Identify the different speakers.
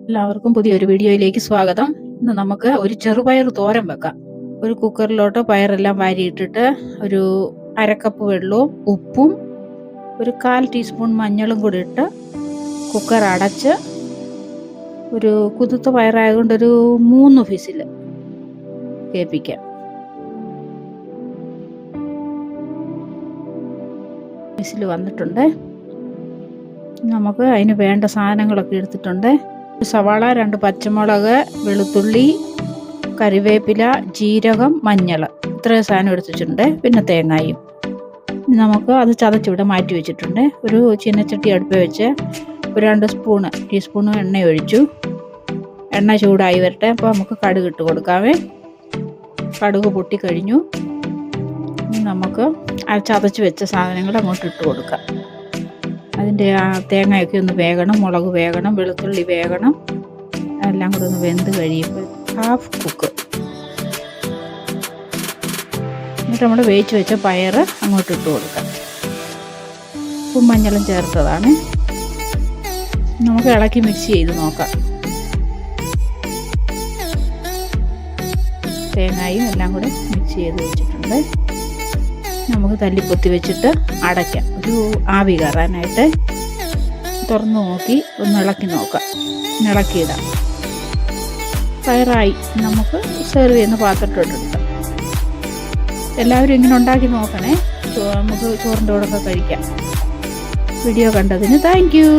Speaker 1: എല്ലാവർക്കും പുതിയൊരു വീഡിയോയിലേക്ക് സ്വാഗതം. ഇന്ന് നമുക്ക് ഒരു ചെറുപയർ തോരൻ വെക്കാം. ഒരു കുക്കറിലോട്ട് പയറെല്ലാം വാരിയിട്ടിട്ട് ഒരു അരക്കപ്പ് വെള്ളവും ഉപ്പും ഒരു 1/4 ടീസ്പൂൺ മഞ്ഞളും കൂടി ഇട്ട് കുക്കർ അടച്ച് ഒരു കുതിർത്ത പയറായതുകൊണ്ട് ഒരു 3 വിസിൽ കേൾപ്പിക്കാം. വിസിൽ വന്നിട്ടുണ്ട്. നമുക്ക് അതിന് വേണ്ട സാധനങ്ങളൊക്കെ എടുത്തിട്ടുണ്ട്. സവാള, 2 പച്ചമുളക്, വെളുത്തുള്ളി, കറിവേപ്പില, ജീരകം, മഞ്ഞൾ, ഇത്രയും സാധനം എടുത്തിട്ടുണ്ട്. പിന്നെ തേങ്ങയും. നമുക്ക് അത് ചതച്ചിവിടെ മാറ്റി വെച്ചിട്ടുണ്ട്. ഒരു ചീനച്ചട്ടി അടുപ്പ് വെച്ച് ഒരു 2 ടീസ്പൂൺ എണ്ണ ഒഴിച്ചു. എണ്ണ ചൂടായി വരട്ടെ. അപ്പോൾ നമുക്ക് കടുക് ഇട്ട് കൊടുക്കാവേ. കടുക് പൊട്ടിക്കഴിഞ്ഞു. നമുക്ക് ആ ചതച്ച് വെച്ച സാധനങ്ങൾ അങ്ങോട്ട് ഇട്ട് കൊടുക്കാം. അതിൻ്റെ ആ തേങ്ങയൊക്കെ ഒന്ന് വേകണം, മുളക് വേകണം, വെളുത്തുള്ളി വേകണം, എല്ലാം കൂടെ ഒന്ന് വെന്ത് കഴിയുമ്പോൾ 1/2 കുക്ക്. എന്നിട്ട് നമ്മൾ വേവിച്ച് വെച്ച പയർ അങ്ങോട്ട് ഇട്ട് കൊടുക്കാം. ഉപ്പും മഞ്ഞളും ചേർത്തതാണ്. നമുക്ക് ഇളക്കി മിക്സ് ചെയ്ത് നോക്കാം. തേങ്ങയും എല്ലാം കൂടെ മിക്സ് ചെയ്ത് വെച്ചിട്ടുണ്ട്. നമുക്ക് തല്ലിപ്പൊത്തി വെച്ചിട്ട് അടയ്ക്കാം. ഒരു ആവി കയറാനായിട്ട് തുറന്ന് നോക്കി ഒന്ന് ഇളക്കി നോക്കാം. ഇളക്കിയിടാം. പയറായി. നമുക്ക് സെർവ് ചെയ്യുന്ന പാത്രത്തിലോട്ടെടുക്കാം. എല്ലാവരും ഇങ്ങനെ ഉണ്ടാക്കി നോക്കണേ. നമുക്ക് ചോറിൻ്റെ കൂടെ കഴിക്കാം. വീഡിയോ കണ്ടതിന് താങ്ക് യു.